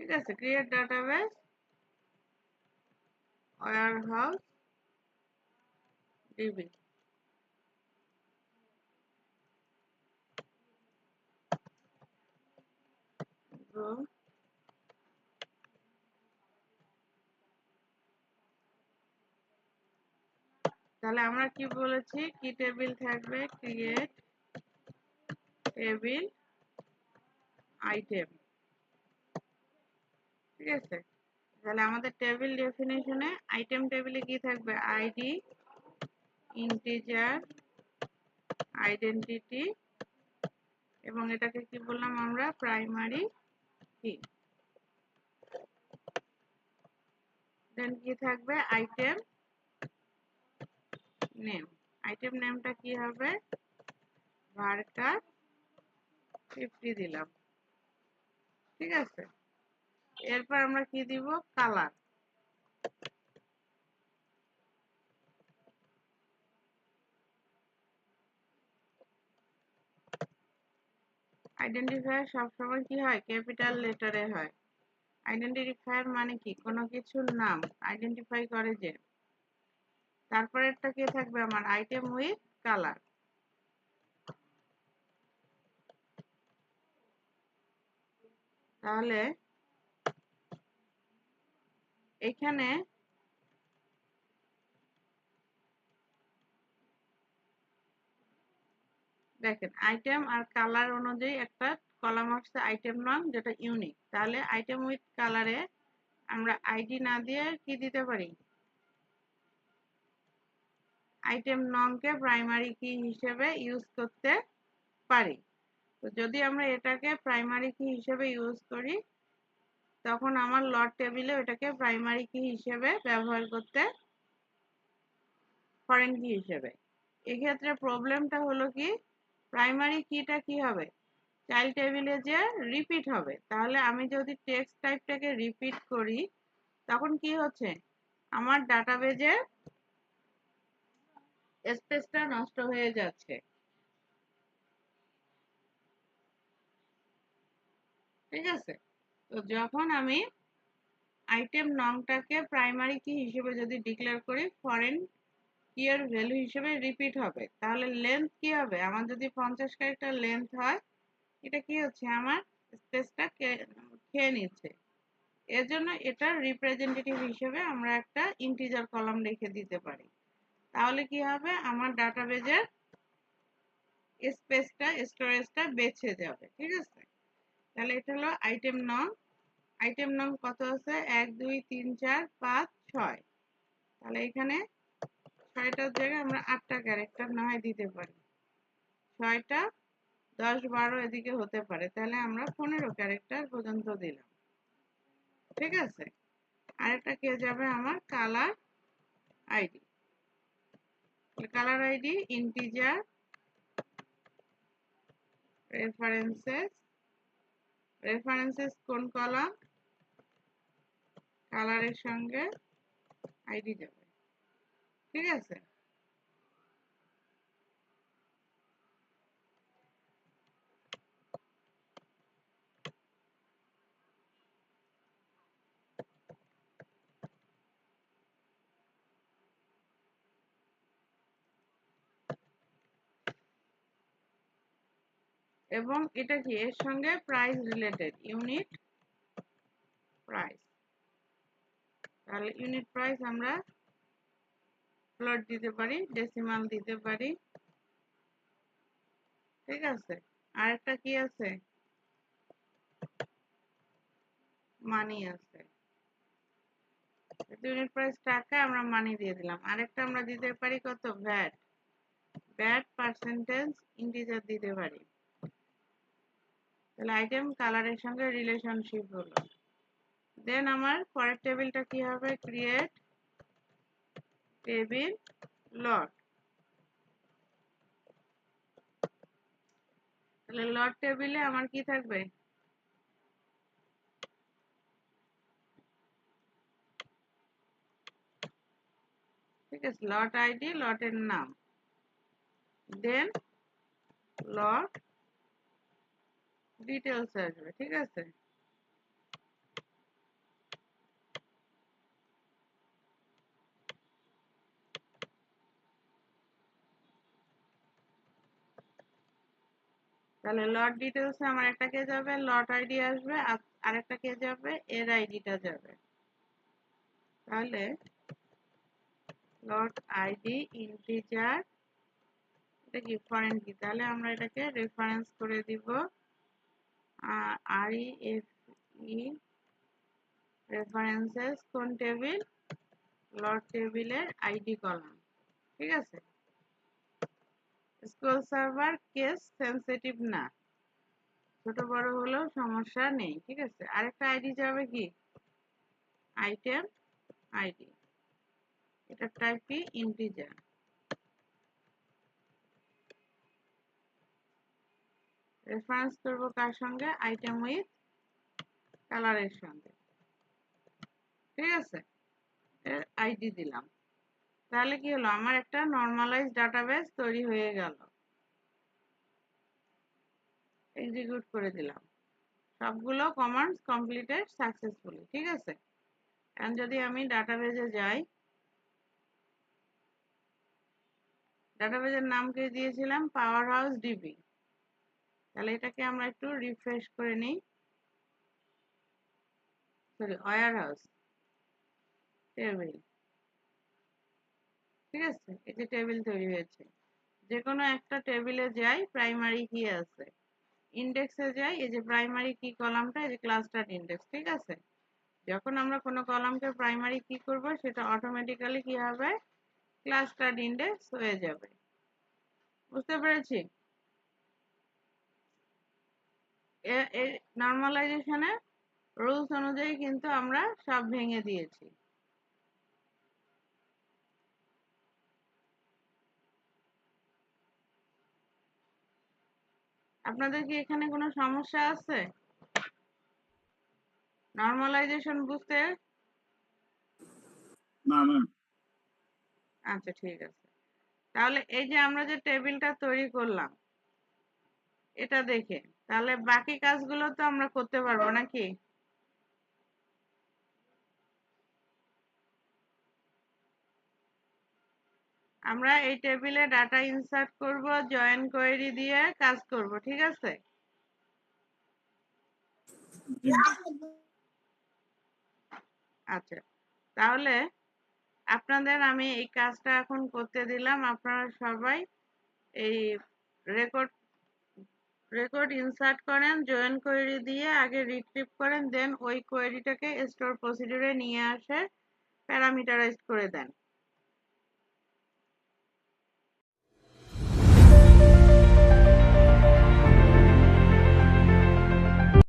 ঠিক আছে, create database warehouse db। তাহলে আমরা কি বলেছি, কি টেবিল থাকবে, ক্রিয়েট টেবিল আইটেম। ঠিক আছে, তাহলে আমাদের টেবিল ডেফিনেশনে আইটেম টেবিলে কি থাকবে, আইডি, ইন্টিজার, আইডেন্টিটি, এবং এটাকে কি বললাম আমরা, প্রাইমারি কি। দেন কি থাকবে, আইটেম নেম। আইটেম নেমটা কি হবে, ভার্কার 50 দিলাম। ঠিক আছে, এরপর আমরা কি দিব, কালার। আইডেন্টিফায়ার সবসময় কি হয়, ক্যাপিটাল লেটারে হয়। আইডেন্টিফায়ার মানে কি, কোনো কিছুর নাম আইডেন্টিফাই করে যে। তারপরেরটা কি থাকবে আমার, আইটেম উইথ কালার। তাহলে এখানে দেখেন আইটেম আর কালার অনুযায়ী একটা কলাম আসছে আইটেম নাম, যেটা ইউনিক। তাহলে আইটেম উইথ কালারে আমরা আইডি না দিয়ে কি দিতে পারি, আইটেম নংকে প্রাইমারি কি হিসেবে ইউজ করতে পারি। তো যদি আমরা এটাকে প্রাইমারি কি হিসেবে ইউজ করি, তখন আমার লট টেবিলে এটাকে প্রাইমারি কি হিসেবে ব্যবহার করতে, ফরেন কি হিসেবে। এক্ষেত্রে প্রবলেমটা হলো কি, প্রাইমারি কিটা কি হবে, চাইল্ড টেবিলে যে রিপিট হবে। তাহলে আমি যদি টেক্সট টাইপটাকে রিপিট করি, তখন কি হচ্ছে, আমার ডাটাবেজে স্পেসটা নষ্ট হয়ে যাচ্ছে। ঠিক আছে, তো যখন আমি আইটেম নংটাকে প্রাইমারি কি হিসেবে যদি ডিক্লেয়ার করি, ফরেন কি এর ভ্যালু হিসেবে রিপিট হবে। তাহলে লেন্থ কি হবে, আমার যদি 50 ক্যারেক্টার লেন্থ হয়, এটা কি হচ্ছে, আমার স্পেসটা খেয়ে নিচ্ছে। এর জন্য এটার রিপ্রেজেন্টেটিভ হিসেবে আমরা একটা ইন্টিজার কলাম রেখে দিতে পারি। তাহলে কি হবে, আমার ডাটাবেজের স্পেসটা, স্টোরেজটা বেঁচে যাবে। ঠিক আছে, তাহলে এটা হলো আইটেম নং। আইটেম নং কত আছে, 1 2 3 4 5 6। তাহলে এখানে 6টার জায়গায় আমরা 8টা ক্যারেক্টার না হয় দিতে পারি। 6টা 10 12 এদিকে হতে পারে, তাহলে আমরা 15 ক্যারেক্টার পর্যন্ত দিলাম। ঠিক আছে, আরেকটা কে যাবে আমার, colour ID. Colour ID integer, references. References কোন কলাম, কালারের সঙ্গে আইডি যাবে। ঠিক আছে, এবং এটা কি, এর সঙ্গে প্রাইস রিলেটেড, ইউনিট প্রাইস। তাহলে ইউনিট প্রাইস আমরা ফ্লোট দিতে পারি, ডেসিমাল দিতে পারি। ঠিক আছে, আরেকটা কি আছে, মানি আছে। ইউনিট প্রাইস টাকা, আমরা মানি দিয়ে দিলাম। আরেকটা আমরা দিতে পারি কত, ভ্যাট। ভ্যাট পার্সেন্টেজ ইন্টিজার দিতে পারি। তাহলে আইটেম কালারের সঙ্গে রিলেশনশিপ হলো। দেন আমার পরের টেবিলটা কি হবে, ক্রিয়েট টেবিল লট। তাহলে লট টেবিলে আমার কি থাকবে, ঠিক আছে, লট আইডি, লটের নাম, দেন লট ডিটেলস আসবে। ঠিক আছে, তাহলে লট ডিটেলসে আমার একটা কে যাবে, লট আইডি আসবে, আরেকটা কে যাবে, এর আইডিটা যাবে। তাহলে লট আইডি ইন্টিজার, এটা কি ফরেন কি, তাহলে আমরা এটাকে রেফারেন্স করে দিব REFE রেফারেন্সেস কোন টেবিল, লট টেবিলের আইডি কলাম। ঠিক আছে, স্কুল সার্ভার কেস সেনসিটিভ না, ছোট বড় হলেও সমস্যা নেই। ঠিক আছে, আরেকটা আইডি যাবে কি আইটেম আইডি, এটা টাইপ কি ইন্টিজার। রেফারেন্স করব কার সঙ্গে, আইটেম উইথ কালারের সঙ্গে। ঠিক আছে, এর আইডি দিলাম। তাহলে কি হলো, আমার একটা নরমালাইজ ডাটাবেস তৈরি হয়ে গেল। এক্সিকিউট করে দিলাম, সবগুলো কমান্ডস কমপ্লিটেড সাকসেসফুলি। ঠিক আছে, এখন যদি আমি ডাটাবেজে যাই, ডাটাবেজের নামকে দিয়েছিলাম পাওয়ার হাউস ডিবি। তাহলে এটাকে আমরা একটু রিফ্রেশ করে নিই, সরি ওয়্যার হাউস টেবিল। ঠিক আছে, এই যে টেবিল তৈরি হয়েছে। যে কোনো একটা টেবিলে যাই, প্রাইমারি কি আছে, ইন্ডেক্সে যাই, এই যে প্রাইমারি কি কলামটা, এই যে ক্লাস্টার ইন্ডেক্স। ঠিক আছে, যখন আমরা কোনো কলামকে প্রাইমারি কি করব, সেটা অটোমেটিক্যালি কি হবে, ক্লাস্টার ইন্ডেক্স হয়ে যাবে। বুঝতে পেরেছি? এই নরমালাইজেশনের রুলস অনুযায়ী কিন্তু আমরা সব ভেঙে দিয়েছি। আপনাদের কি এখানে কোনো সমস্যা আছে নরমালাইজেশন বুঝতে? না ম্যাম। আচ্ছা ঠিক আছে, তাহলে এই যে আমরা যে টেবিলটা তৈরি করলাম এটা দেখে, তাহলে বাকি কাজগুলো তো আমরা করতে পারবো নাকি? আমরা এই টেবিলে ডাটা ইনসার্ট করব, জয়েন কোয়েরি দিয়ে কাজ করব। ঠিক আছে, আচ্ছা তাহলে আপনাদের আমি এই কাজটা এখন করতে দিলাম। আপনারা সবাই এই রেকর্ড রেকর্ড ইনসার্ট করেন, জয়েন কোয়েরি দিয়ে আগে রিট্রিভ করেন, দেন ওই কোয়েরিটাকে স্টোর প্রসিডিউরে নিয়ে আসে প্যারামিটারাইজ করে দেন।